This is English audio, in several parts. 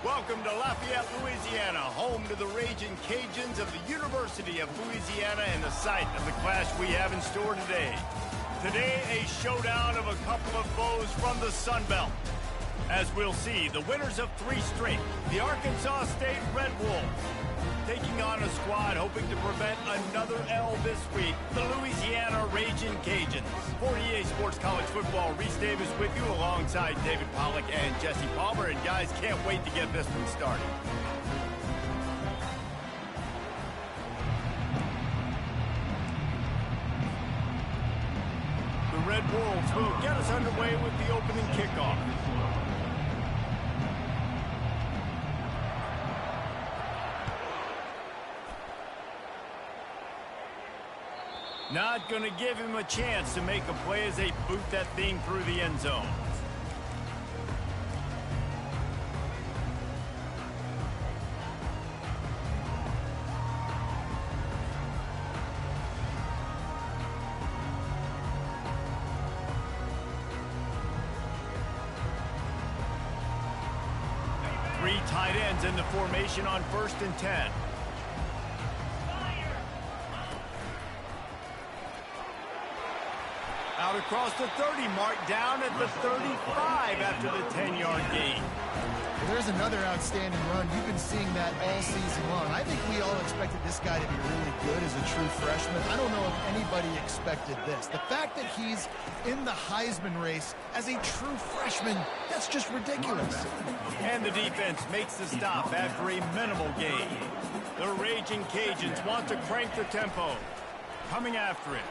Welcome to Lafayette, Louisiana, home to the Raging Cajuns of the University of Louisiana and the site of the clash we have in store today. Today, a showdown of a couple of foes from the Sun Belt. As we'll see, the winners of 3 straight, the Arkansas State Red Wolves, taking on a squad hoping to prevent another L this week, the Louisiana Raging Cajuns. 48 Sports College Football, Reese Davis with you alongside David Pollack and Jesse Palmer. And guys, can't wait to get this one started. The Red Wolves will get us underway with the opening kickoff. Not going to give him a chance to make a play as they boot that thing through the end zone. Three tight ends in the formation on 1st and 10. Out across the 30, marked down at the 35 after the 10-yard gain. Well, there's another outstanding run. You've been seeing that all season long. I think we all expected this guy to be really good as a true freshman. I don't know if anybody expected this. The fact that he's in the Heisman race as a true freshman, that's just ridiculous. And the defense makes the stop after a minimal gain. The Raging Cajuns want to crank the tempo. Coming after it.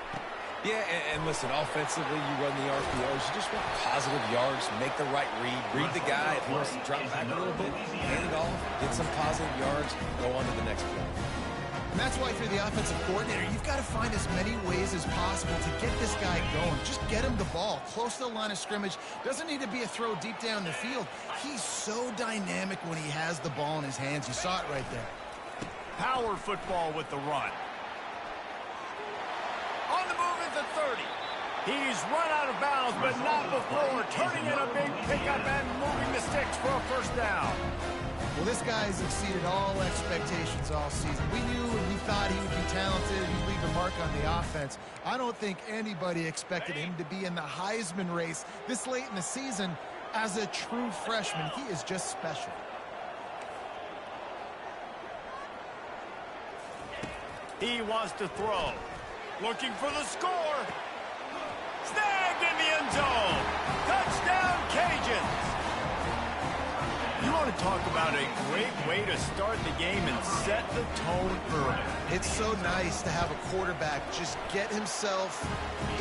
Yeah, and listen, offensively, you run the RPOs. You just want positive yards, make the right read the guy. If he wants to drop back a little bit, hand it off, get some positive yards, go on to the next play. And that's why if you're the offensive coordinator, you've got to find as many ways as possible to get this guy going. Just get him the ball close to the line of scrimmage. Doesn't need to be a throw deep down the field. He's so dynamic when he has the ball in his hands. You saw it right there. Power football with the run. On the move at the 30. He's run out of bounds, but not before turning in a big pickup and moving the sticks for a first down. Well, this guy's exceeded all expectations all season. We knew and we thought he would be talented. He'd leave a mark on the offense. I don't think anybody expected him to be in the Heisman race this late in the season as a true freshman. He is just special. He wants to throw. Looking for the score. Snagged in the end zone. Touchdown, Cajuns. You want to talk about a great way to start the game and set the tone early. It's so nice to have a quarterback just get himself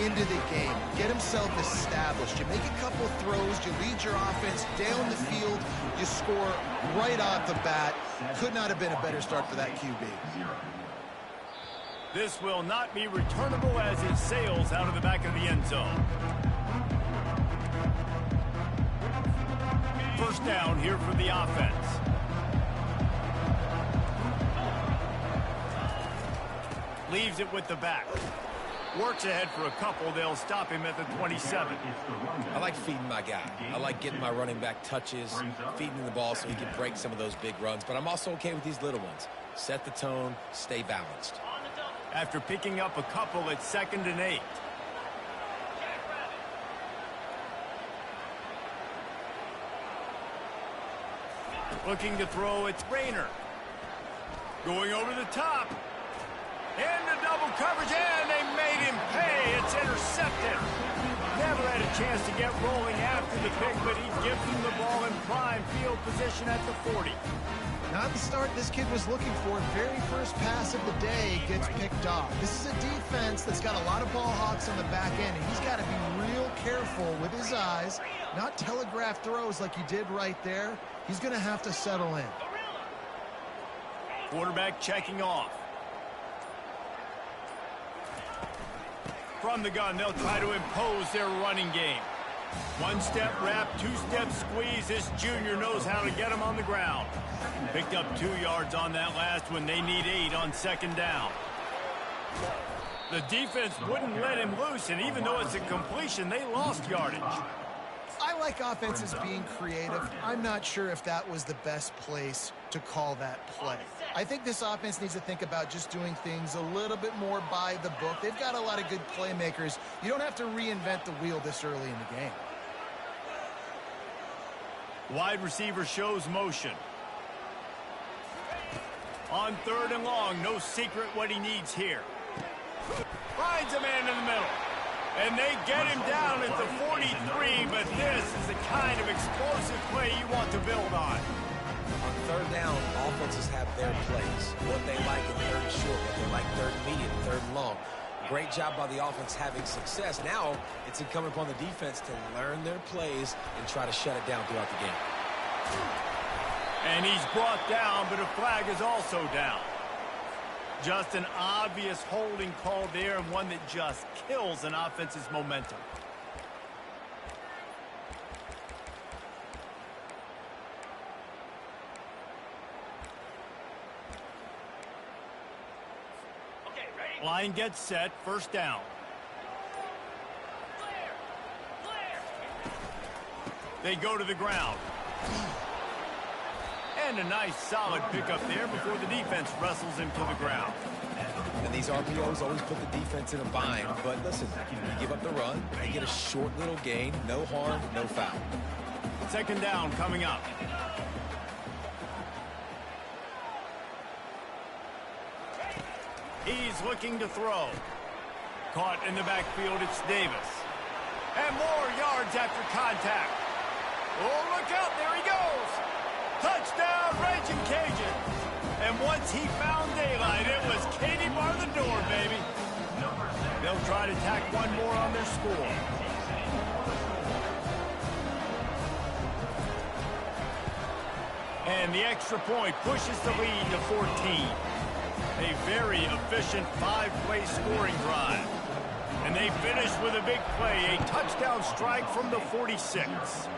into the game, get himself established. You make a couple of throws, you lead your offense down the field, you score right off the bat. Could not have been a better start for that QB. This will not be returnable as it sails out of the back of the end zone. First down here for the offense. Leaves it with the back. Works ahead for a couple. They'll stop him at the 27. I like feeding my guy. I like getting my running back touches, feeding him the ball so he can break some of those big runs. But I'm also okay with these little ones. Set the tone, stay balanced. After picking up a couple, it's 2nd and 8. Looking to throw, it's Rayner. Going over the top. Into double coverage, and they made him pay. It's intercepted. Never had a chance to get rolling after the pick, but he gives him the ball in prime field position at the 40. Not the start this kid was looking for. Very first pass of the day gets picked off. This is a defense that's got a lot of ball hawks on the back end, and he's got to be real careful with his eyes, not telegraph throws like he did right there. He's going to have to settle in. Quarterback checking off. From the gun, they'll try to impose their running game. One-step wrap, two-step squeeze. This junior knows how to get him on the ground. Picked up 2 yards on that last one. They need 8 on 2nd down. The defense wouldn't let him loose, and even though it's a completion, they lost yardage. I like offenses being creative. I'm not sure if that was the best place to call that play. I think this offense needs to think about just doing things a little bit more by the book. They've got a lot of good playmakers. You don't have to reinvent the wheel this early in the game. Wide receiver shows motion. On 3rd and long, no secret what he needs here. Finds a man in the middle. And they get him down at the 43, but this is the kind of explosive play you want to build on. On 3rd down, offenses have their plays. What they like in 3rd and short, what they like 3rd and medium, 3rd and long. Great job by the offense having success. Now it's incumbent upon the defense to learn their plays and try to shut it down throughout the game. And he's brought down, but a flag is also down. Just an obvious holding call there, and one that just kills an offense's momentum. Okay, ready? Line gets set, 1st down. They go to the ground. And a nice solid pickup there before the defense wrestles him to the ground. And these RPOs always put the defense in a bind. But listen, you give up the run, they get a short little gain, no harm, no foul. 2nd down coming up. He's looking to throw. Caught in the backfield, it's Davis. And more yards after contact. Oh, look out, there he goes. Touchdown, Raging Cajuns. And once he found daylight, it was Katie bar the door, baby. They'll try to tack one more on their score. And the extra point pushes the lead to 14. A very efficient 5-play scoring drive. And they finish with a big play, a touchdown strike from the 46.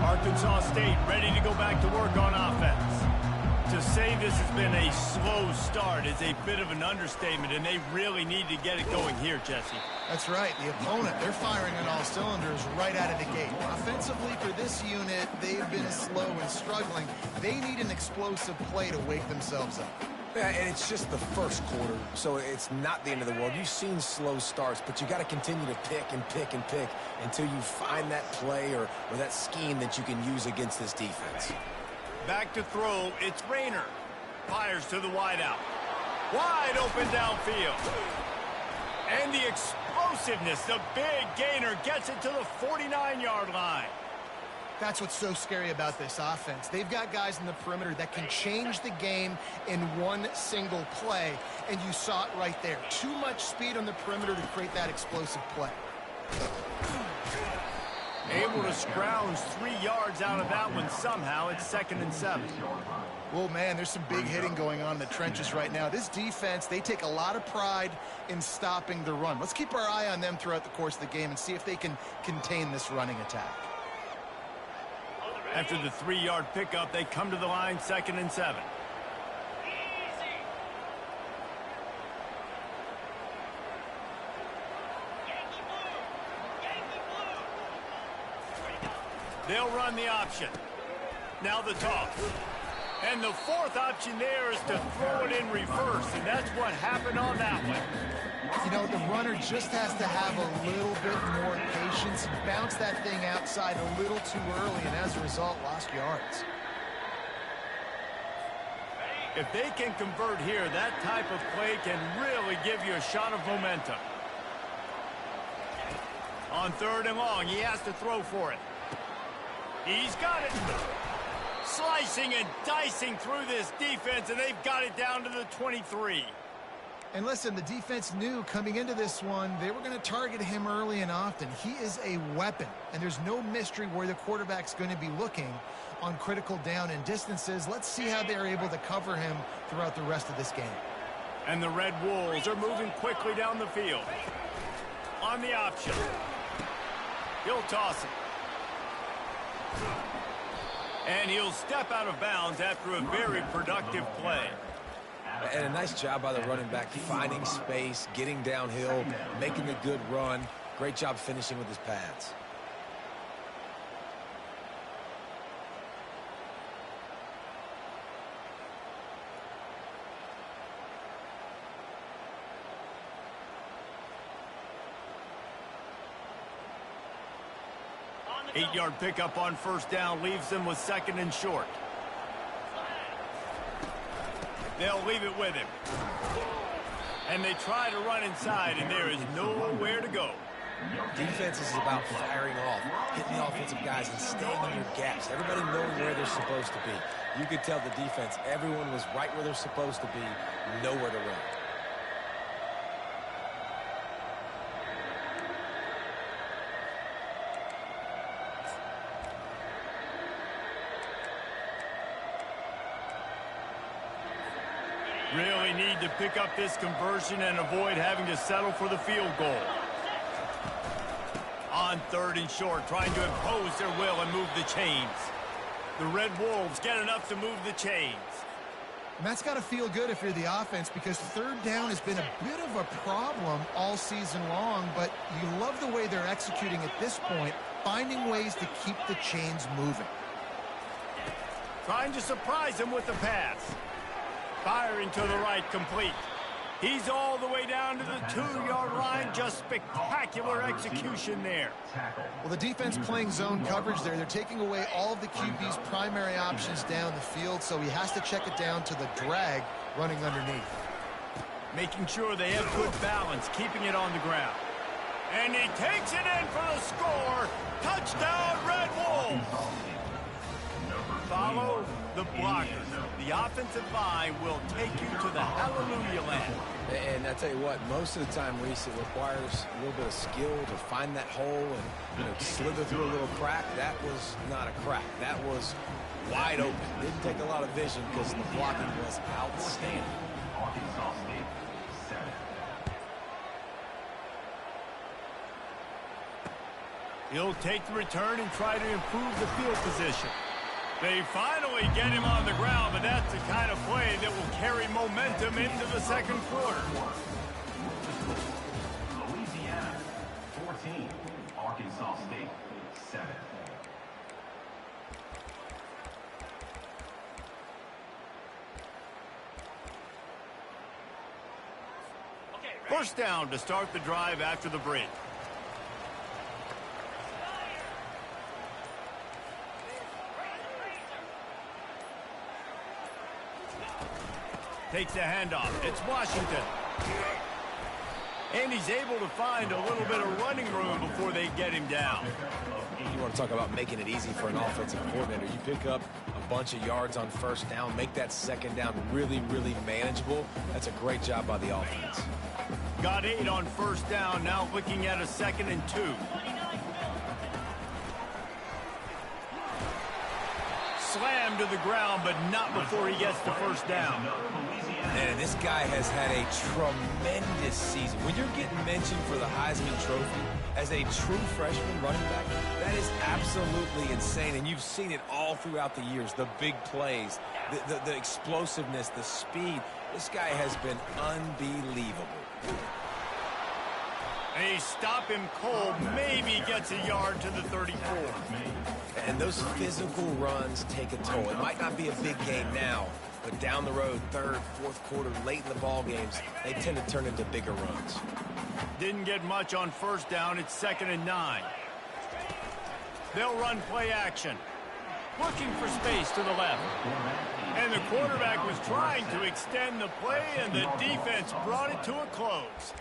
Arkansas State ready to go back to work on offense. To say this has been a slow start is a bit of an understatement, and they really need to get it going here, Jesse. That's right. The opponent, they're firing on all cylinders right out of the gate. Offensively, for this unit, they've been slow and struggling. They need an explosive play to wake themselves up. Yeah, and it's just the 1st quarter, so it's not the end of the world. You've seen slow starts, but you got to continue to pick and pick and pick until you find that play or that scheme that you can use against this defense. Back to throw, it's Rayner. Fires to the wideout. Wide open downfield. And the explosiveness, the big gainer gets it to the 49-yard line. That's what's so scary about this offense. They've got guys in the perimeter that can change the game in one single play, and you saw it right there. Too much speed on the perimeter to create that explosive play. Able to scrounge 3 yards out of that one somehow. It's 2nd and 7. Well, man, there's some big hitting going on in the trenches right now. This defense, they take a lot of pride in stopping the run. Let's keep our eye on them throughout the course of the game and see if they can contain this running attack. After the 3-yard pickup, they come to the line, 2nd and 7. They'll run the option. Now the toss. And the 4th option there is to throw it in reverse, and that's what happened on that one. You know, the runner just has to have a little bit more patience. Bounce that thing outside a little too early, and as a result, lost yards. If they can convert here, that type of play can really give you a shot of momentum. On 3rd and long, he has to throw for it. He's got it. Slicing and dicing through this defense, and they've got it down to the 23. And listen, the defense knew coming into this one, they were going to target him early and often. He is a weapon, and there's no mystery where the quarterback's going to be looking on critical down and distances. Let's see how they're able to cover him throughout the rest of this game. And the Red Wolves are moving quickly down the field. on the option. He'll toss it. And he'll step out of bounds after a very productive play. And a nice job by the running back, finding space, getting downhill, making a good run. Great job finishing with his pads. Eight-yard pickup on first down leaves them with second and short. They'll leave it with him. And they try to run inside, and there is nowhere to go. Defense is about firing off, hitting the offensive guys, and staying in your gaps. Everybody knowing where they're supposed to be. You could tell the defense, everyone was right where they're supposed to be, nowhere to run. Really need to pick up this conversion and avoid having to settle for the field goal. On third and short, trying to impose their will and move the chains. The Red Wolves get enough to move the chains. And that's got to feel good if you're the offense, because third down has been a bit of a problem all season long, but you love the way they're executing at this point, finding ways to keep the chains moving. Trying to surprise him with the pass. Firing to the right, complete. He's all the way down to the 2-yard line. Just spectacular execution there. Well, the defense playing zone coverage there. They're taking away all of the QB's primary options down the field, so he has to check it down to the drag running underneath. Making sure they have good balance, keeping it on the ground. And he takes it in for the score. Touchdown, Red Wolves. Follow the blockers. The offensive line will take you to the hallelujah land. And I tell you what, most of the time, Reese, it requires a little bit of skill to find that hole and slither through a little crack. That was not a crack. That was wide open. Didn't take a lot of vision because the blocking was outstanding. He'll take the return and try to improve the field position. They finally get him on the ground, but that's the kind of play that will carry momentum into the second quarter. Louisiana 14, Arkansas State 7. First down to start the drive after the break. Takes the handoff. It's Washington. And he's able to find a little bit of running room before they get him down. You want to talk about making it easy for an offensive coordinator. You pick up a bunch of yards on first down, make that second down really, really manageable. That's a great job by the offense. Got 8 on first down, now looking at a 2nd and 2. Slammed to the ground, but not before he gets the first down. And this guy has had a tremendous season. When you're getting mentioned for the Heisman Trophy as a true freshman running back, that is absolutely insane. And you've seen it all throughout the years. The big plays, the explosiveness, the speed. This guy has been unbelievable. They stop him cold, maybe gets a yard to the 34. And those physical runs take a toll. It might not be a big game now, but down the road, third, fourth quarter, late in the ball games, they tend to turn into bigger runs. Didn't get much on first down. It's 2nd and 9. They'll run play action. Looking for space to the left. And the quarterback was trying to extend the play, and the defense brought it to a close.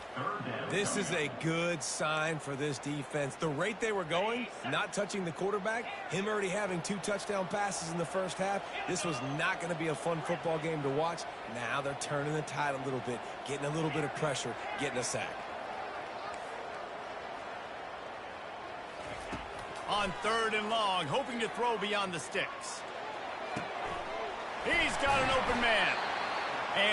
This is a good sign for this defense. The rate they were going, not touching the quarterback, him already having 2 touchdown passes in the first half, this was not going to be a fun football game to watch. Now they're turning the tide a little bit, getting a little bit of pressure, getting a sack. On 3rd and long, hoping to throw beyond the sticks. He's got an open man.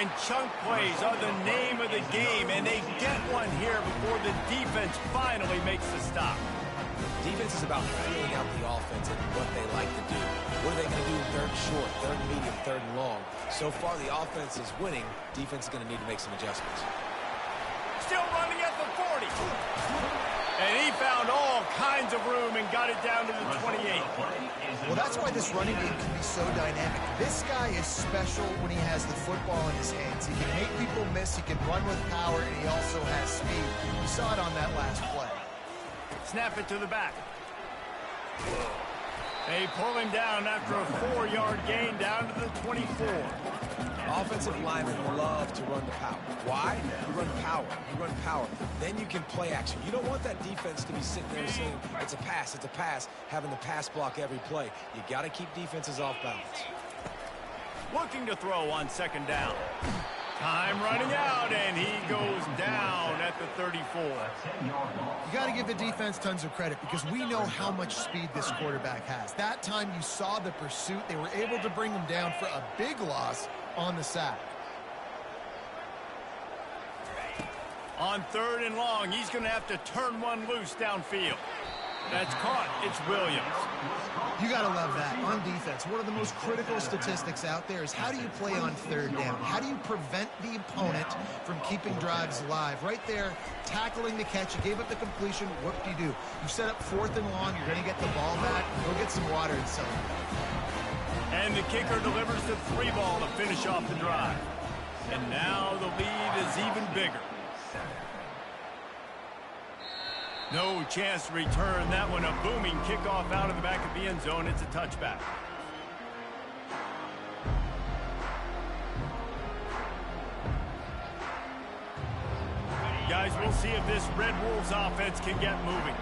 And chunk plays are the name of the game, and they get one here before the defense finally makes the stop. Defense is about feeling out the offense and what they like to do. What are they going to do in third and short, third and medium, third and long? So far, the offense is winning. Defense is going to need to make some adjustments. Still running at the 40. And he found all kinds of room and got it down to the 28. Well, that's why this running game can be so dynamic. This guy is special when he has the football in his hands. He can make people miss, he can run with power, and he also has speed. You saw it on that last play. Snap it to the back. They pull him down after a 4-yard gain down to the 24. Offensive linemen love to run the power. Why? You run power. You run power. Then you can play action. You don't want that defense to be sitting there saying, it's a pass, having the pass block every play. You got to keep defenses off balance. Looking to throw on second down. Time running out, and he goes down at the 34. You got to give the defense tons of credit because we know how much speed this quarterback has. That time you saw the pursuit. They were able to bring him down for a big loss on the sack. On third and long, he's going to have to turn one loose downfield. That's caught. It's Williams. You got to love that. On defense, one of the most critical statistics out there is how do you play on third down? How do you prevent the opponent from keeping drives alive? Right there, tackling the catch. You gave up the completion. What do? You set up fourth and long. You're going to get the ball back. Go get some water and celebrate. And the kicker delivers the 3-ball to finish off the drive. And now the lead is even bigger. No chance to return that one. A booming kickoff out of the back of the end zone. It's a touchback. Guys, we'll see if this Red Wolves offense can get moving.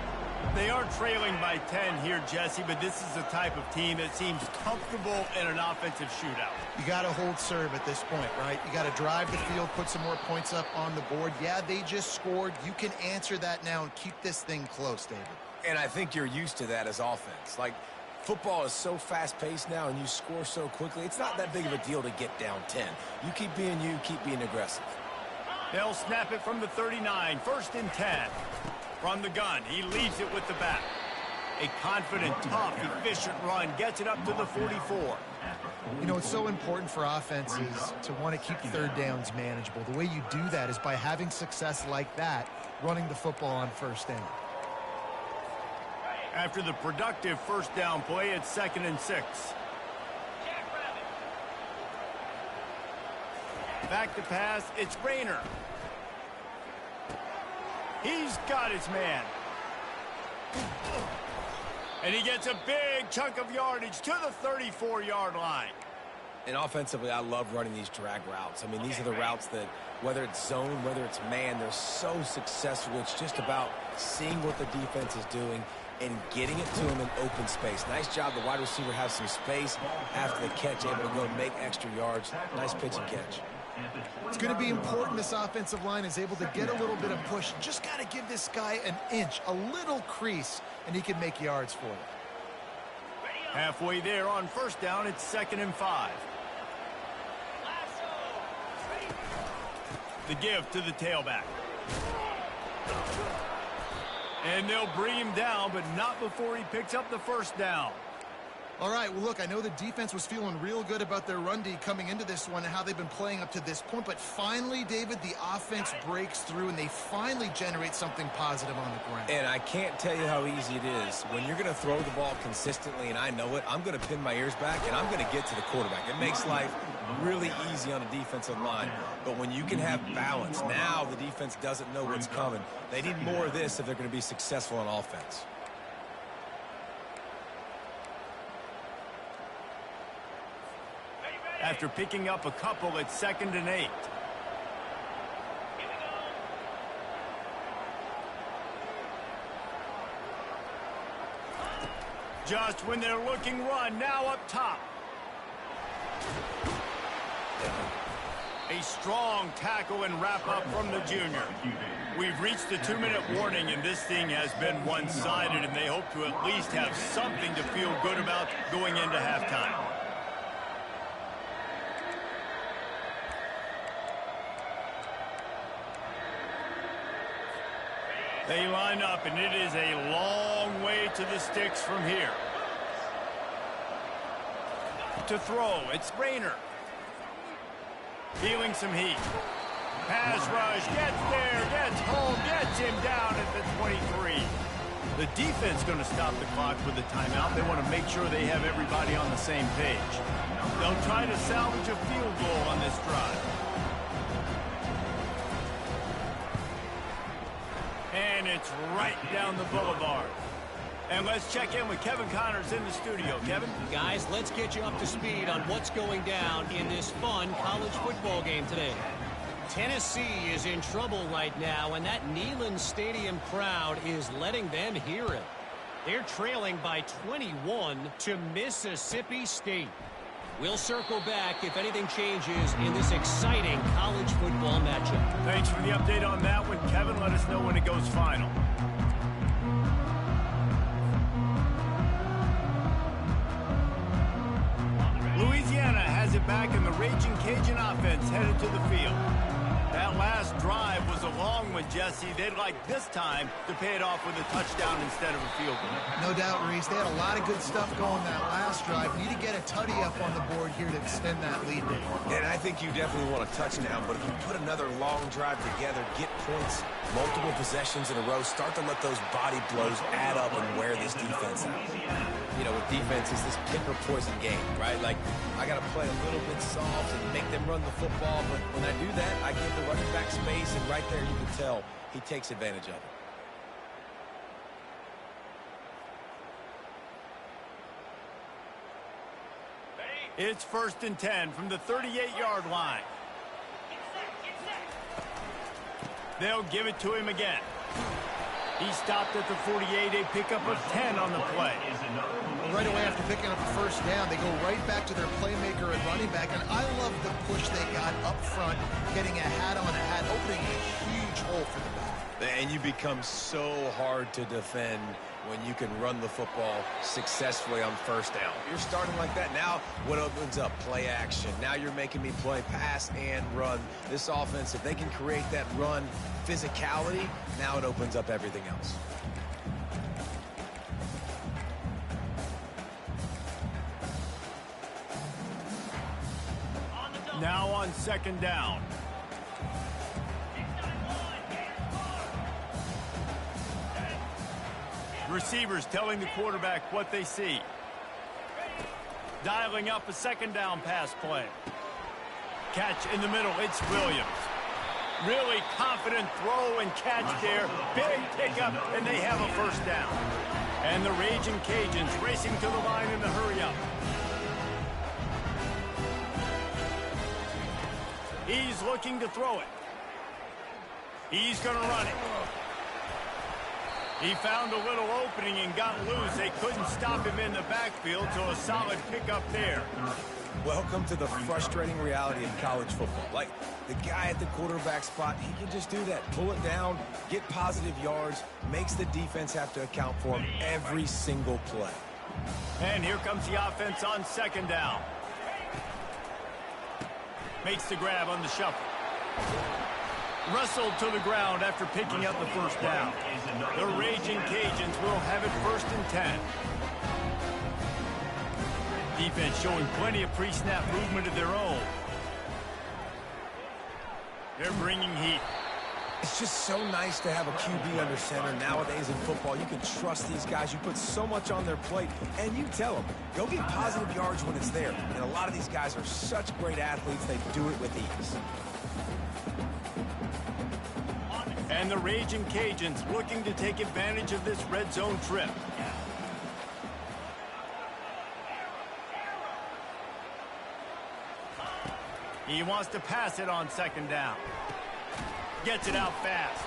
They are trailing by 10 here, Jesse, but this is the type of team that seems comfortable in an offensive shootout. You got to hold serve at this point, right? You got to drive the field, put some more points up on the board. Yeah, they just scored. You can answer that now and keep this thing close, David. And I think you're used to that as offense. Like, football is so fast-paced now and you score so quickly, it's not that big of a deal to get down 10. You keep being aggressive. They'll snap it from the 39, first and 10. From the gun, he leaves it with the back. A confident, tough, efficient run gets it up to the 44. You know, it's so important for offenses to want to keep third downs manageable. The way you do that is by having success like that, running the football on first down. After the productive first down play, it's 2nd and 6. Back to pass, it's Rayner. He's got his man. And he gets a big chunk of yardage to the 34-yard line. And offensively, I love running these drag routes. I mean, these are the routes that, whether it's zone, whether it's man, they're so successful. It's just about seeing what the defense is doing and getting it to him in open space. Nice job. The wide receiver has some space after the catch, able to go make extra yards. Nice pitch and catch. It's going to be important this offensive line is able to get a little bit of push. Just got to give this guy an inch, a little crease, and he can make yards for you. Halfway there on first down, it's 2nd and 5. The give to the tailback. And they'll bring him down, but not before he picks up the first down. All right, well, look, I know the defense was feeling real good about their run D coming into this one and how they've been playing up to this point, but finally, David, the offense breaks through and they finally generate something positive on the ground. And I can't tell you how easy it is. When you're going to throw the ball consistently, and I know it, I'm going to pin my ears back and I'm going to get to the quarterback. It makes life really easy on a defensive line. But when you can have balance, now the defense doesn't know what's coming. They need more of this if they're going to be successful on offense. After picking up a couple, it's 2nd and 8. Just when they're looking run, now up top. A strong tackle and wrap up from the junior. We've reached the 2-minute warning, and this thing has been one-sided, and they hope to at least have something to feel good about going into halftime. They line up, and it is a long way to the sticks from here. To throw, it's Rayner. Feeling some heat. Pass rush, gets there, gets home, gets him down at the 23. The defense going to stop the clock with a timeout. They want to make sure they have everybody on the same page. They'll try to salvage a field goal on this drive. And it's right down the boulevard. And let's check in with Kevin Connors in the studio. Kevin? Guys, let's get you up to speed on what's going down in this fun college football game today. Tennessee is in trouble right now, and that Neyland Stadium crowd is letting them hear it. They're trailing by 21 to Mississippi State. We'll circle back if anything changes in this exciting college football matchup. Thanks for the update on that one, Kevin. Let us know when it goes final. Louisiana has it back, and the Raging Cajun offense headed to the field. That last drive was a long one, Jesse. They'd like this time to pay it off with a touchdown instead of a field goal. No doubt, Reese. They had a lot of good stuff going that last drive. Need to get a tutty up on the board here to extend that lead. And I think you definitely want a touchdown, but if you put another long drive together, get points, multiple possessions in a row, start to let those body blows add up and wear this defense out. You know, with defense, it's this pick or poison game, right? Like, I got to play a little bit soft and make them run the football, but when I do that, I give the running back space, and right there you can tell he takes advantage of it. It's 1st and 10 from the 38-yard line. They'll give it to him again. He stopped at the 48, a pickup of 10 on the play. Right away after picking up the first down, they go right back to their playmaker and running back, and I love the push they got up front, getting a hat on a hat, opening a huge hole for the back. And you become so hard to defend when you can run the football successfully on first down. You're starting like that. Now what opens up? Play action. Now you're making me play pass and run. This offense, if they can create that run physicality, now it opens up everything else. Now on 2nd down. Receivers telling the quarterback what they see. Dialing up a 2nd down pass play. Catch in the middle, it's Williams. Really confident throw and catch there. Big pickup, and they have a 1st down. And the Raging Cajuns racing to the line in the hurry-up. He's looking to throw it. He's going to run it. He found a little opening and got loose. They couldn't stop him in the backfield, so a solid pickup there. Welcome to the frustrating reality of college football. Like, the guy at the quarterback spot, he can just do that. Pull it down, get positive yards, makes the defense have to account for him every single play. And here comes the offense on 2nd down. Makes the grab on the shuffle. Wrestled to the ground after picking up the 1st down. The Raging Cajuns will have it 1st and 10. Defense showing plenty of pre-snap movement of their own. They're bringing heat. It's just so nice to have a QB under center nowadays in football. You can trust these guys. You put so much on their plate, and you tell them, go get positive yards when it's there. And a lot of these guys are such great athletes, they do it with ease. And the Raging Cajuns looking to take advantage of this red zone trip. He wants to pass it on 2nd down. Gets it out fast.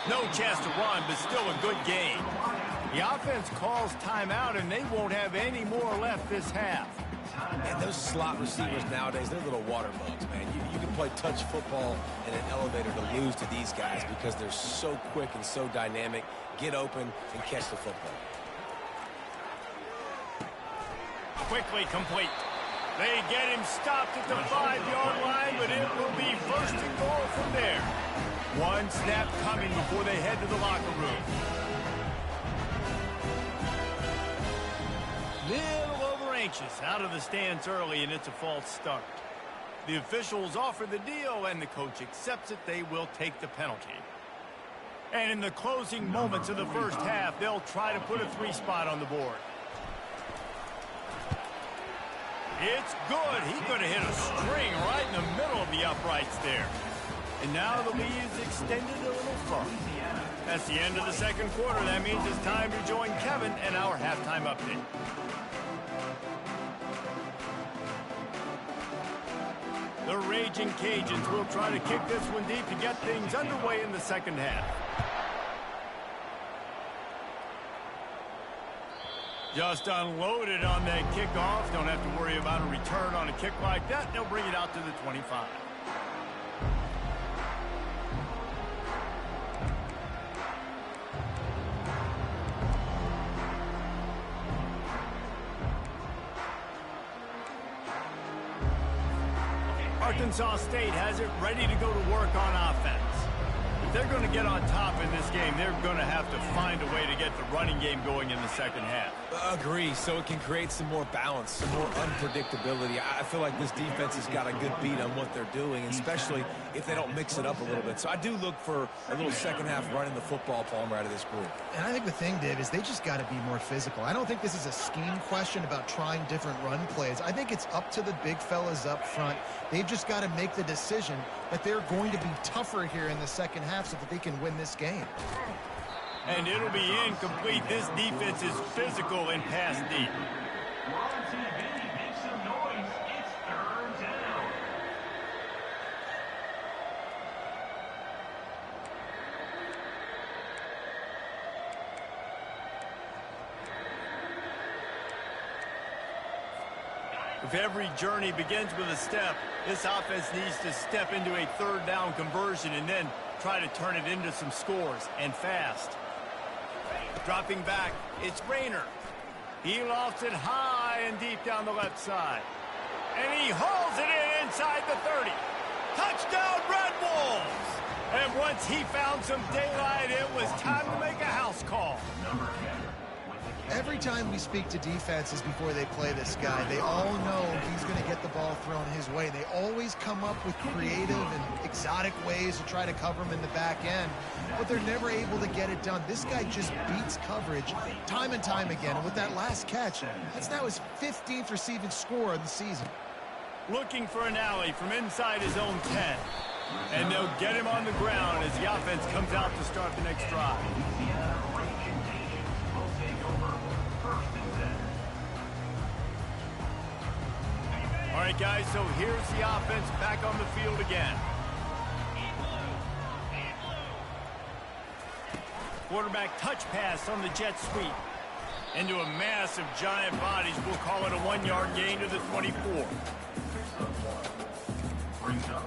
No chance to run, but still a good gain. The offense calls timeout, and they won't have any more left this half. And those slot receivers nowadays, they're little water bugs, man. You can play touch football in an elevator to lose to these guys because they're so quick and so dynamic. Get open and catch the football. Quickly complete. They get him stopped at the 5-yard line, but it will be first and goal from there. One snap coming before they head to the locker room. Little over anxious out of the stands early, and it's a false start. The officials offer the deal, and the coach accepts it. They will take the penalty. And in the closing moments of the first half, they'll try to put a 3-spot on the board. It's good. He's going to hit a string right in the middle of the uprights there. And now the lead is extended a little further. That's the end of the second quarter. That means it's time to join Kevin and our halftime update. The Raging Cajuns will try to kick this one deep to get things underway in the second half. Just unloaded on that kickoff. Don't have to worry about a return on a kick like that. They'll bring it out to the 25. Arkansas State has it ready to go to work on offense. If they're going to get on top in this game, they're going to have to find a way to get the running game going in the second half. Agree, so it can create some more balance, some more unpredictability. I feel like this defense has got a good beat on what they're doing, especially if they don't mix it up a little bit. So I do look for a little second half running the football Palmer out of this group. And I think the thing, Dave, is they just got to be more physical. I don't think this is a scheme question about trying different run plays. I think it's up to the big fellas up front. They've just got to make the decision that they're going to be tougher here in the second half so that they can win this game. And it'll be incomplete. This defense is physical and pass deep. We're on TV. Make some noise. It's third down. If every journey begins with a step, this offense needs to step into a third down conversion and then try to turn it into some scores, and fast. Dropping back, it's Rayner. He lofts it high and deep down the left side. And he hauls it in inside the 30. Touchdown, Red Wolves! And once he found some daylight, it was time to make a house call. Every time we speak to defenses before they play this guy, they all know he's going to get the ball thrown his way. They always come up with creative and exotic ways to try to cover him in the back end, but they're never able to get it done. This guy just beats coverage time and time again. And with that last catch, that's now his 15th receiving score of the season. Looking for an alley from inside his own 10. And they'll get him on the ground as the offense comes out to start the next drive. All right, guys, so here's the offense back on the field again. Quarterback touch pass on the jet sweep. Into a mass of giant bodies. We'll call it a 1-yard gain to the 24. Brings up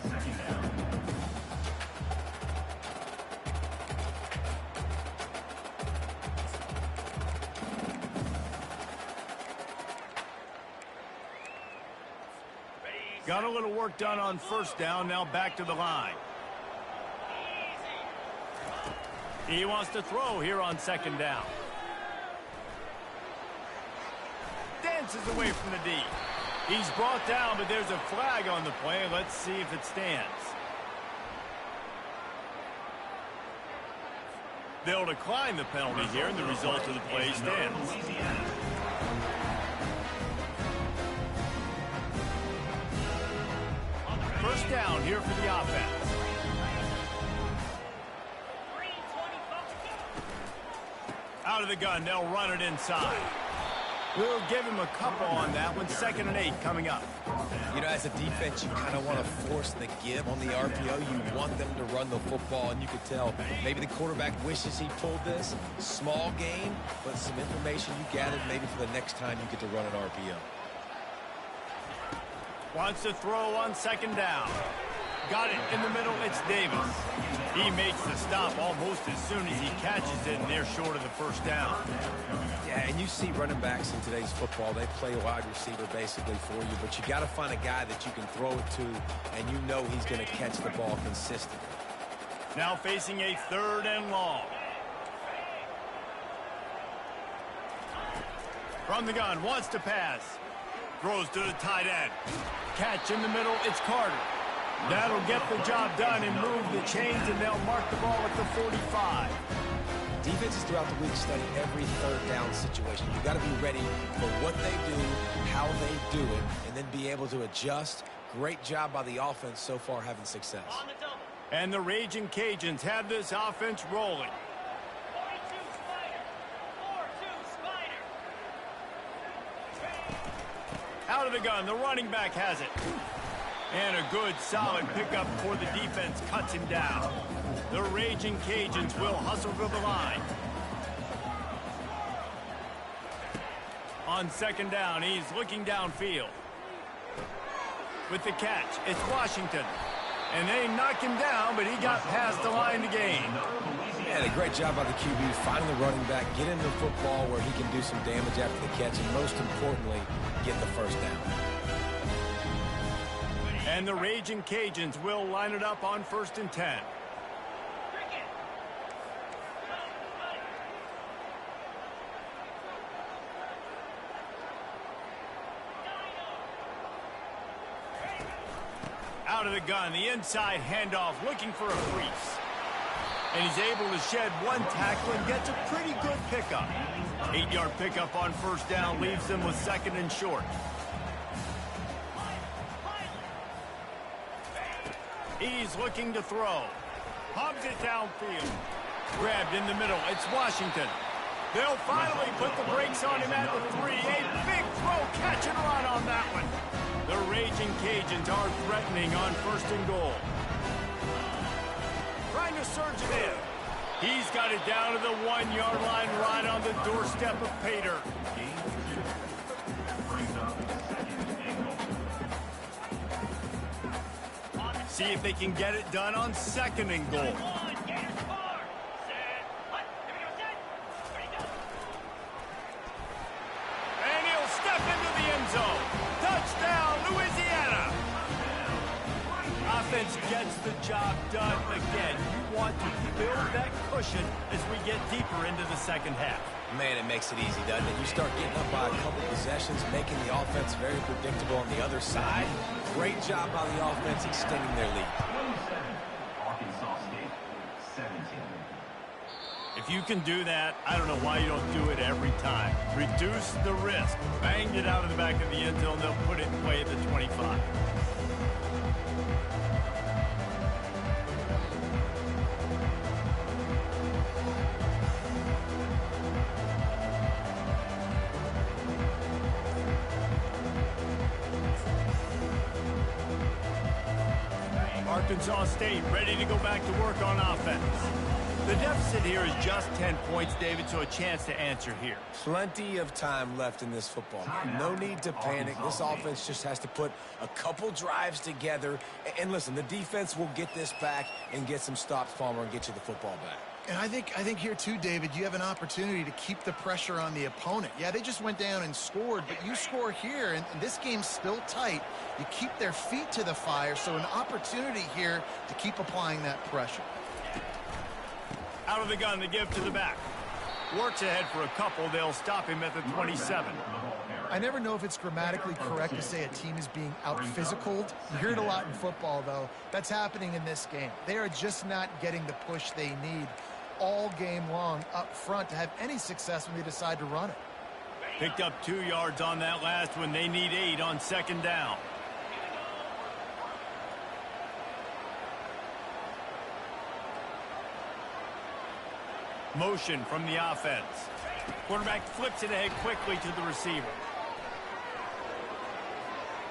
second down. Got a little work done on first down. Now back to the line. He wants to throw here on second down. Dances away from the D. He's brought down, but there's a flag on the play. Let's see if it stands. They'll decline the penalty here, and the result of the play stands. First down here for the offense. Out of the gun, they'll run it inside. We'll give him a couple on that one. 2nd and 8 coming up. You know, as a defense, you kind of want to force the give on the RPO. You want them to run the football, and you could tell maybe the quarterback wishes he pulled this. Small gain, but some information you gathered maybe for the next time you get to run an RPO. Wants to throw on 2nd down. Got it in the middle. It's Davis. He makes the stop almost as soon as he catches it, and they're short of the first down. Yeah, and you see running backs in today's football, they play a wide receiver basically for you, but you got to find a guy that you can throw it to, and you know he's going to catch the ball consistently. Now facing a 3rd and long. From the gun, wants to pass. Throws to the tight end. Catch in the middle, it's Carter. That'll get the job done and move the chains, and they'll mark the ball at the 45. Defenses throughout the week study every 3rd down situation. You got to be ready for what they do, how they do it, and then be able to adjust. Great job by the offense so far having success. And the Raging Cajuns have this offense rolling. 42 Spider. 4-2 Spider. Out of the gun, the running back has it. And a good, solid pickup for the defense cuts him down. The Raging Cajuns will hustle to the line. On 2nd down, he's looking downfield. With the catch, it's Washington. And they knock him down, but he got past the line to gain. Yeah, a great job by the QB, finding the running back, get him the football where he can do some damage after the catch, and most importantly, get the first down. And the Raging Cajuns will line it up on 1st and 10. Out of the gun, the inside handoff, looking for a crease. And he's able to shed one tackle and gets a pretty good pickup. 8-yard pickup on 1st down leaves them with 2nd and short. He's looking to throw. Pumps it downfield. Grabbed in the middle. It's Washington. They'll finally put the brakes on him at the 3. A big throw, catch and run on that one. The Raging Cajuns are threatening on 1st and goal. Trying to surge it in. He's got it down to the 1-yard line, right on the doorstep of Pater. See if they can get it done on 2nd and goal. And he'll step into the end zone. Touchdown, Louisiana. Offense gets the job done again. You want to build that cushion as we get deeper into the 2nd half. Man, it makes it easy, doesn't it? You start getting up by a couple possessions, making the offense very predictable on the other side. Great job by the offense extending their lead. 27, Arkansas State, 17. If you can do that, I don't know why you don't do it every time. Reduce the risk. Banged it out of the back of the end zone. They'll put it in play at the 25. Arkansas State ready to go back to work on offense. The deficit here is just 10 points, David, so a chance to answer here. Plenty of time left in this football game. No need to panic. This offense just has to put a couple drives together. And listen, the defense will get this back and get some stops, Palmer, and get you the football back. And I think here too, David, you have an opportunity to keep the pressure on the opponent. Yeah, they just went down and scored, but you score here, and this game's still tight. You keep their feet to the fire, so an opportunity here to keep applying that pressure. Out of the gun, the give to the back. Works ahead for a couple. They'll stop him at the 27. I never know if it's grammatically correct to say a team is being out-physicaled. You hear it a lot in football, though. That's happening in this game. They are just not getting the push they need all game long up front to have any success when they decide to run it. Picked up 2 yards on that last one. They need 8 on 2nd down. Motion from the offense. Quarterback flips it ahead quickly to the receiver.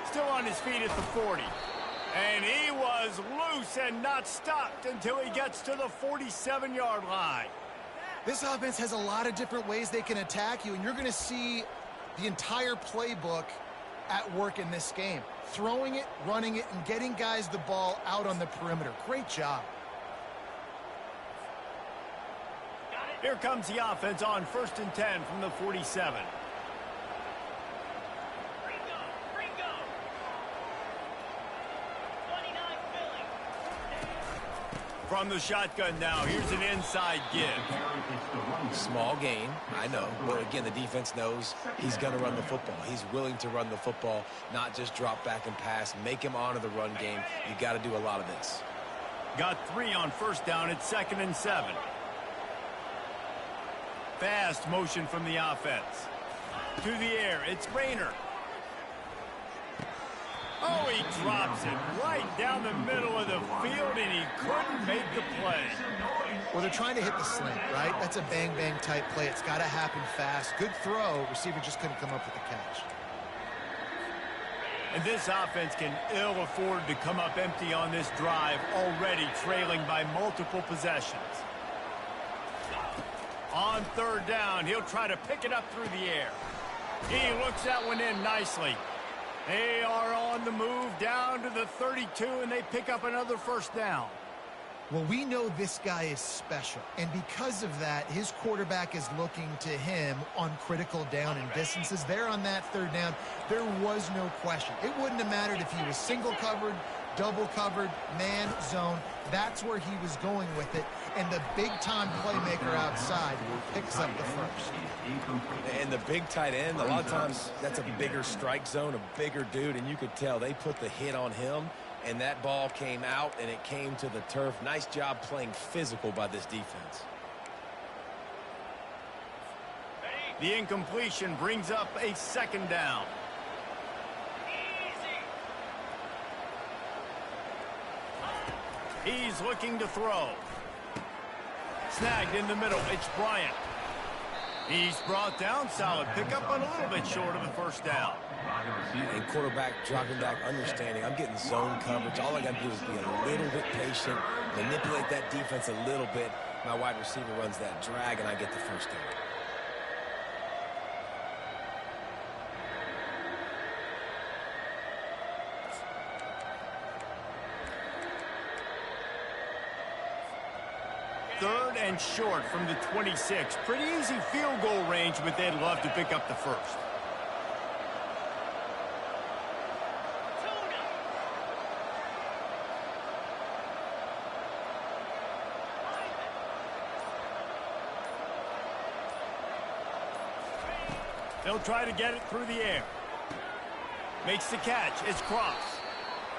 Still on his feet at the 40. And he was loose and not stopped until he gets to the 47-yard line. This offense has a lot of different ways they can attack you, and you're going to see the entire playbook at work in this game. Throwing it, running it, and getting guys the ball out on the perimeter. Great job. Here comes the offense on 1st and 10 from the 47. Ringo. 29 Philly. From the shotgun now, here's an inside give. Small gain, I know. But again, the defense knows he's going to run the football. He's willing to run the football, not just drop back and pass. Make him honor the run game. You got to do a lot of this. Got 3 on 1st down. It's 2nd and 7. Fast motion from the offense. To the air, it's Rayner. Oh, he drops it right down the middle of the field, and he couldn't make the play. Well, they're trying to hit the slant, right? That's a bang-bang type play. It's got to happen fast. Good throw. Receiver just couldn't come up with the catch. And this offense can ill afford to come up empty on this drive, already trailing by multiple possessions. On 3rd down, he'll try to pick it up through the air. He looks that one in nicely. They are on the move down to the 32, and they pick up another 1st down. Well, we know this guy is special, and because of that, his quarterback is looking to him on critical down and distances. There on that 3rd down, there was no question. It wouldn't have mattered if he was single covered, double covered, man, zone. That's where he was going with it, and the big-time playmaker outside picks up the 1st. And the big tight end, a lot of times that's a bigger strike zone, a bigger dude, and you could tell they put the hit on him, and that ball came out, and it came to the turf. Nice job playing physical by this defense. The incompletion brings up a 2nd down. He's looking to throw. Snagged in the middle. It's Bryant. He's brought down. Solid pickup, but a little bit short of the 1st down. And quarterback dropping back, understanding I'm getting zone coverage. All I got to do is be a little bit patient, manipulate that defense a little bit. My wide receiver runs that drag, and I get the 1st down. Third and short from the 26. Pretty easy field goal range, but they'd love to pick up the 1st. They'll try to get it through the air. Makes the catch. It's Cross.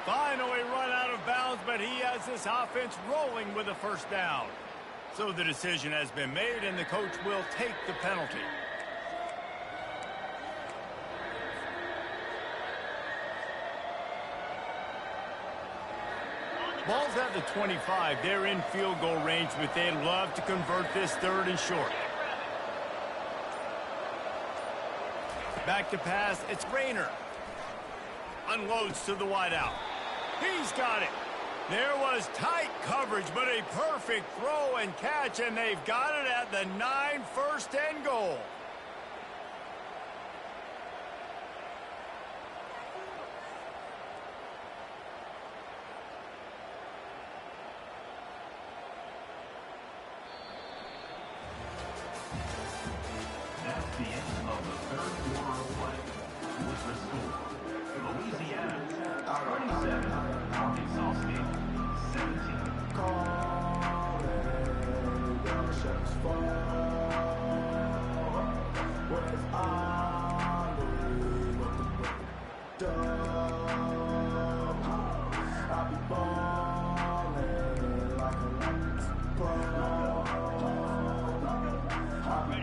Finally run out of bounds, but he has this offense rolling with a 1st down. So the decision has been made, and the coach will take the penalty. Ball's at the 25. They're in field goal range, but they'd love to convert this 3rd and short. Back to pass. It's Rayner. Unloads to the wideout. He's got it. There was tight coverage, but a perfect throw and catch, and they've got it at the 9, 1st and goal. That's the end of the 3rd quarter of play. With the score, Louisiana 27, Arkansas State 17.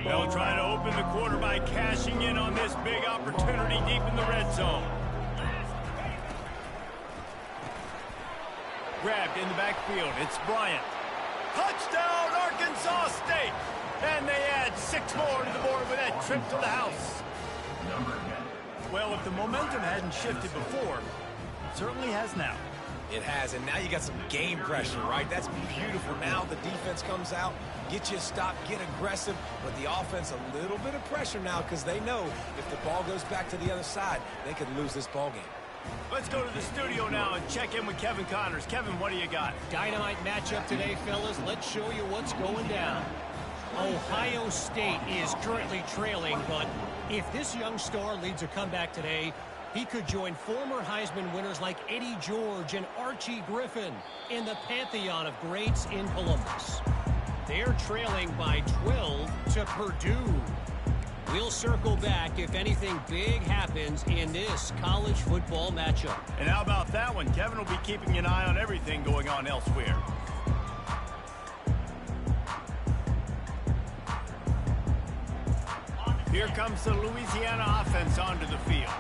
They'll try to open the quarter by cashing in on this big opportunity deep in the red zone. Grabbed in the backfield. It's Bryant. Touchdown, Arkansas State! And they add 6 more to the board with that trip to the house. Well, if the momentum hadn't shifted before, it certainly has now. It has, and now you got some game pressure, right? That's beautiful. Now the defense comes out, get you a stop, get aggressive, but the offense a little bit of pressure now because they know if the ball goes back to the other side, they could lose this ball game. Let's go to the studio now and check in with Kevin Connors. Kevin, what do you got? Dynamite matchup today, fellas. Let's show you what's going down. Ohio State is currently trailing, but if this young star leads a comeback today, he could join former Heisman winners like Eddie George and Archie Griffin in the pantheon of greats in Columbus. They're trailing by 12 to Purdue. We'll circle back if anything big happens in this college football matchup. And how about that one? Kevin will be keeping an eye on everything going on elsewhere. Here comes the Louisiana offense onto the field.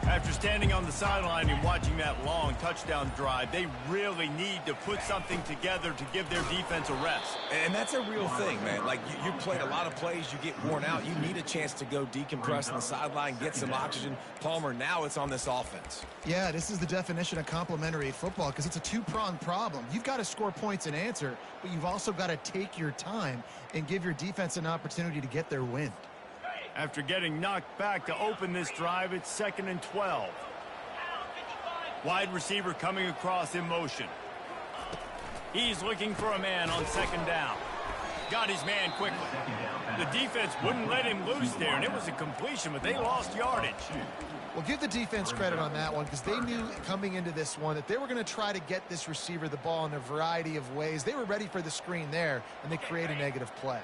After standing on the sideline and watching that long touchdown drive, they really need to put something together to give their defense a rest. And that's a real thing, man. Like, you played a lot of plays, you get worn out. You need a chance to go decompress on the sideline, get some oxygen. Palmer, now it's on this offense. Yeah, this is the definition of complementary football because it's a two-pronged problem. You've got to score points and answer, but you've also got to take your time and give your defense an opportunity to get their win. After getting knocked back to open this drive, it's 2nd and 12. Wide receiver coming across in motion. He's looking for a man on 2nd down. Got his man quickly. The defense wouldn't let him loose there, and it was a completion, but they lost yardage. Well, give the defense credit on that one because they knew coming into this one that they were going to try to get this receiver the ball in a variety of ways. They were ready for the screen there, and they create a negative play.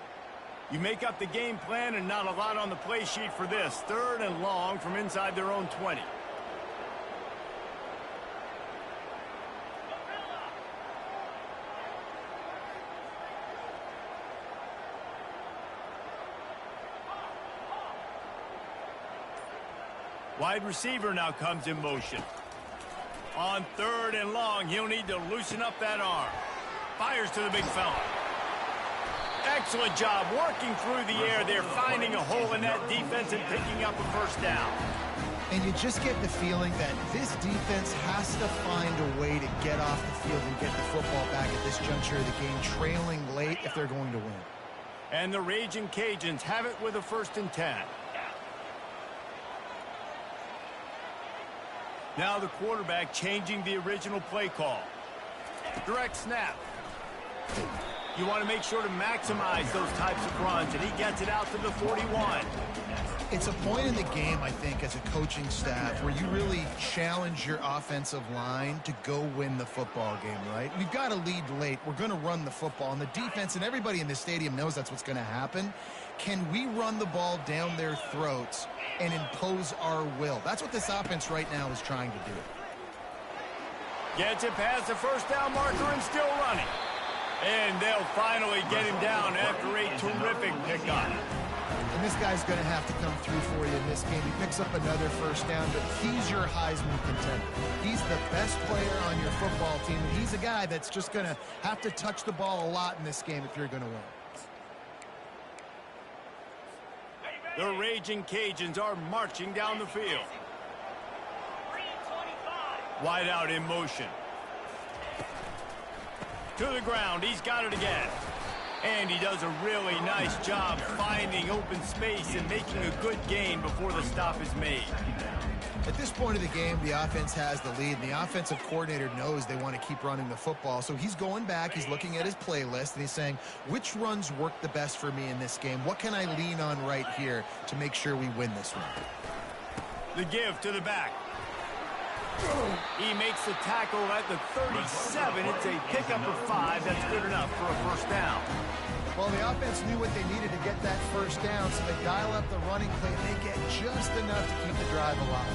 You make up the game plan and not a lot on the play sheet for this. 3rd and long from inside their own 20. Wide receiver now comes in motion. On 3rd and long, he'll need to loosen up that arm. Fires to the big fella. Excellent job working through the air there, finding a hole in that defense and picking up a 1st down. And you just get the feeling that this defense has to find a way to get off the field and get the football back at this juncture of the game, trailing late if they're going to win. And the Raging Cajuns have it with a 1st and 10. Now the quarterback changing the original play call. Direct snap. You want to make sure to maximize those types of runs, and he gets it out to the 41. It's a point in the game, I think, as a coaching staff where you really challenge your offensive line to go win the football game, right? We've got to lead late. We're going to run the football, and the defense and everybody in the stadium knows that's what's going to happen. Can we run the ball down their throats and impose our will? That's what this offense right now is trying to do. Gets it past the 1st down marker and still running. And they'll finally get him down after a terrific pickup. And this guy's going to have to come through for you in this game. He picks up another 1st down, but he's your Heisman contender. He's the best player on your football team, and he's a guy that's just going to have to touch the ball a lot in this game if you're going to win. The Raging Cajuns are marching down the field. Wide out in motion. To the ground, he's got it again. And he does a really nice job finding open space and making a good gain before the stop is made. At this point of the game, the offense has the lead, and the offensive coordinator knows they want to keep running the football. So he's going back, he's looking at his playlist, and he's saying, which runs work the best for me in this game? What can I lean on right here to make sure we win this one? The give to the back. He makes the tackle at the 37. It's a pickup of 5. That's good enough for a 1st down. Well, the offense knew what they needed to get that 1st down, so they dial up the running play, and they get just enough to keep the drive alive.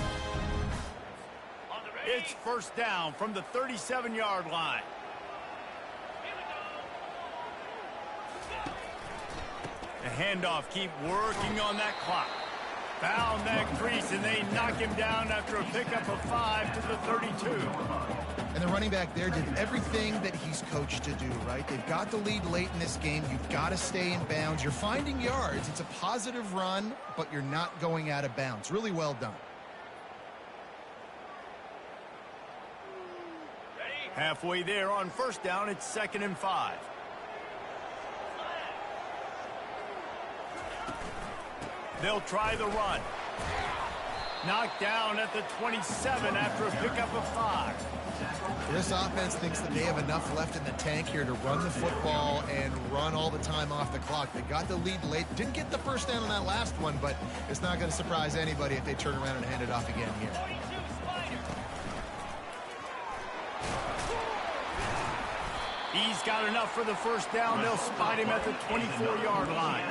It's 1st down from the 37-yard line. The handoff, keep working on that clock. Found that crease, and they knock him down after a pickup of 5 to the 32. And the running back there did everything that he's coached to do, right? They've got the lead late in this game. You've got to stay in bounds. You're finding yards. It's a positive run, but you're not going out of bounds. Really well done. Halfway there on first down, it's 2nd and 5. They'll try the run. Knocked down at the 27 after a pickup of 5. This offense thinks that they have enough left in the tank here to run the football and run all the time off the clock. They got the lead late. Didn't get the first down on that last one, but it's not going to surprise anybody if they turn around and hand it off again here. He's got enough for the first down. They'll spot him at the 24-yard line.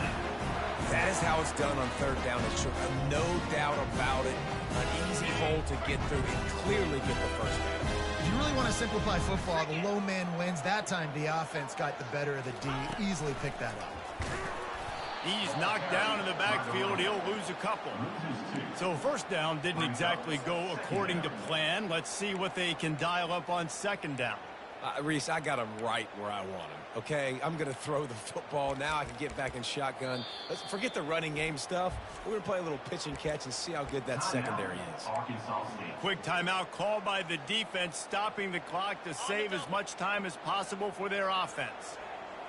That is how it's done on 3rd down. It's no doubt about it. An easy hole to get through and clearly get the first down. If you really want to simplify football, the low man wins. That time the offense got the better of the D. Easily picked that up. He's knocked down in the backfield. He'll lose a couple. So first down didn't exactly go according to plan. Let's see what they can dial up on 2nd down. Reese, I got him right where I want him, okay? I'm going to throw the football. Now I can get back in shotgun. Let's forget the running game stuff. We're going to play a little pitch and catch and see how good that secondary is. Quick timeout called by the defense, stopping the clock to save as much time as possible for their offense.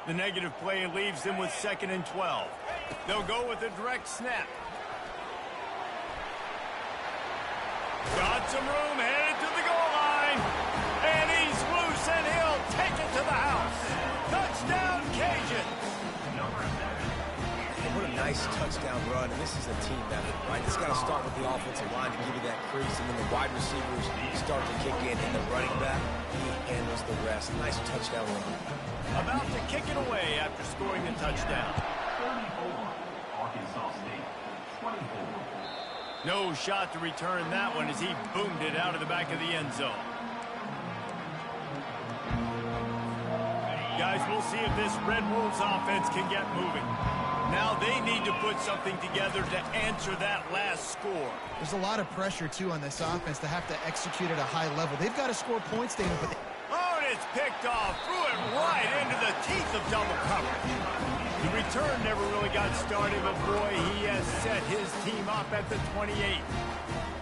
The negative play leaves them with 2nd and 12. They'll go with a direct snap. Got some room, headed to the goal line. And he's loose, and he'll take it to the house. Touchdown, Cajuns. What a nice touchdown run, and this is a team effort, right? It's got to start with the offensive line to give you that crease, and then the wide receivers start to kick in, and the running back, he handles the rest. Nice touchdown run. About to kick it away after scoring the touchdown. 34, Arkansas State, 24. No shot to return that one as he boomed it out of the back of the end zone. Guys, we'll see if this Red Wolves offense can get moving. Now they need to put something together to answer that last score. There's a lot of pressure, too, on this offense to have to execute at a high level. They've got to score points, David, but Oh, and it's picked off. Threw it right into the teeth of double coverage. The return never really got started, but boy, he has set his team up at the 28.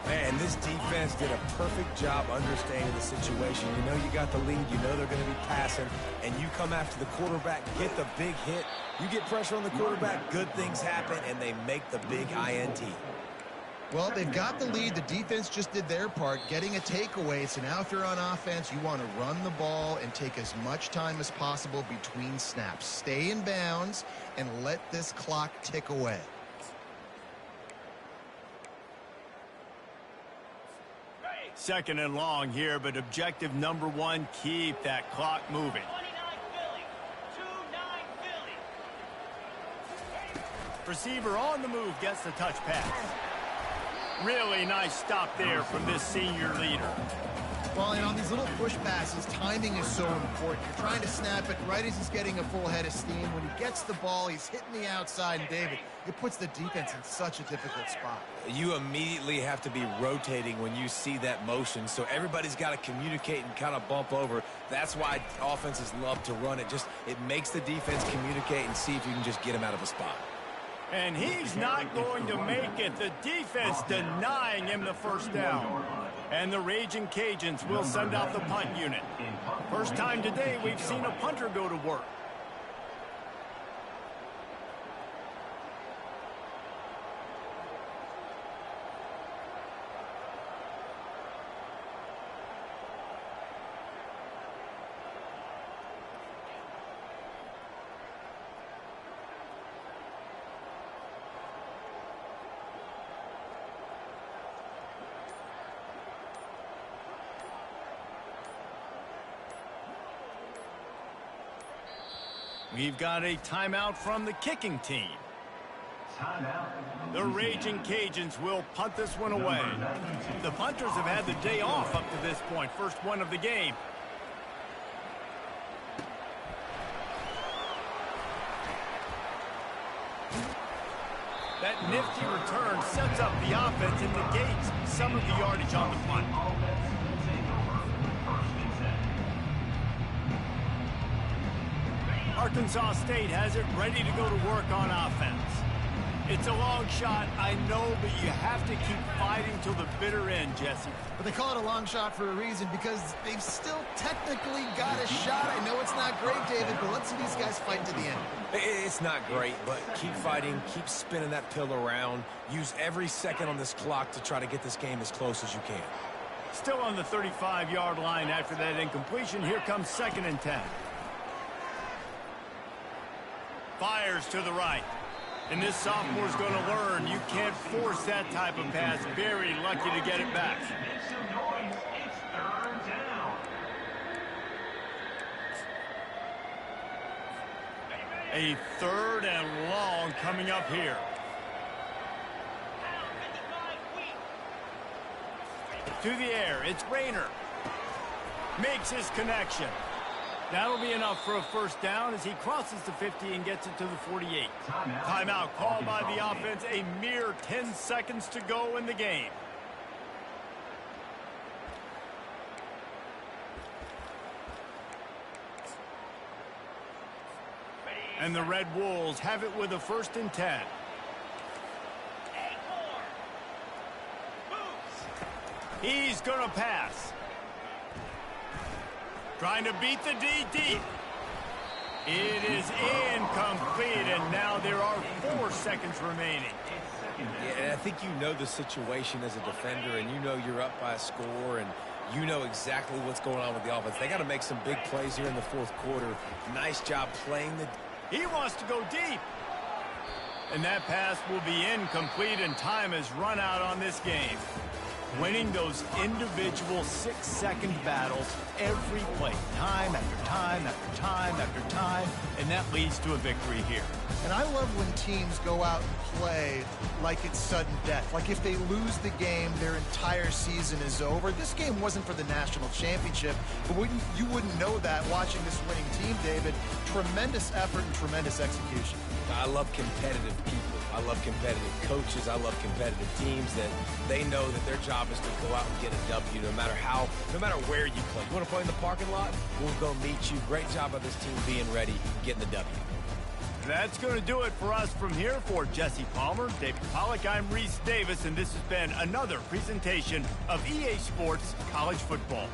Man, this defense did a perfect job understanding the situation. You know you got the lead, you know they're going to be passing, and you come after the quarterback, get the big hit. You get pressure on the quarterback, good things happen, and they make the big INT. well, they've got the lead. The defense just did their part, getting a takeaway. So now if you're on offense, you want to run the ball and take as much time as possible between snaps. Stay in bounds and let this clock tick away. Second and long here, but objective number one, keep that clock moving. 29 Philly. 2-9 Philly. Receiver on the move gets the touch pass. Really nice stop there from this senior leader. Well, and on these little push passes, timing is so important. You're trying to snap it right as he's getting a full head of steam. When he gets the ball, he's hitting the outside, and David, it puts the defense in such a difficult spot. You immediately have to be rotating when you see that motion, so everybody's got to communicate and kind of bump over. That's why offenses love to run it. It makes the defense communicate and see if you can just get him out of a spot. And he's not going to make it. The defense denying him the first down. And the Raging Cajuns will send out the punt unit. First time today we've seen a punter go to work. We've got a timeout from the kicking team. The Raging Cajuns will punt this one away. The punters have had the day off up to this point. First one of the game. That nifty return sets up the offense and negates some of the yardage on the punt. Arkansas State has it ready to go to work on offense. It's a long shot, I know, but you have to keep fighting till the bitter end, Jesse. But they call it a long shot for a reason, because they've still technically got a shot. I know it's not great, David, but let's see these guys fight to the end. It's not great, but keep fighting, keep spinning that pill around. Use every second on this clock to try to get this game as close as you can. Still on the 35-yard line after that incompletion. Here comes 2nd and 10. Fires to the right. And this sophomore's going to learn you can't force that type of pass. Very lucky to get it back. Make some noise. It's 3rd down. A 3rd and long coming up here. To the air, it's Rayner. Makes his connection. That'll be enough for a 1st down as he crosses the 50 and gets it to the 48. Timeout called by the offense. A mere 10 seconds to go in the game. And the Red Wolves have it with a 1st and 10. He's going to pass. Trying to beat the D deep. It is incomplete, and now there are 4 seconds remaining. Yeah, I think you know the situation as a defender, and you know you're up by a score, and you know exactly what's going on with the offense. They got to make some big plays here in the 4th quarter. Nice job playing the... He wants to go deep. And that pass will be incomplete, and time has run out on this game. Winning those individual 6-second battles every play, time after time after time after time, and that leads to a victory here. And I love when teams go out and play like it's sudden death. Like if they lose the game, their entire season is over. This game wasn't for the national championship, but you wouldn't know that watching this winning team, David. Tremendous effort and tremendous execution. I love competitive people. I love competitive coaches. I love competitive teams that they know that their job is to go out and get a W no matter where you play. You want to play in the parking lot? We'll go meet you. Great job by this team being ready, getting the W. That's going to do it for us from here. For Jesse Palmer, David Pollack, I'm Reese Davis, and this has been another presentation of EA Sports College Football.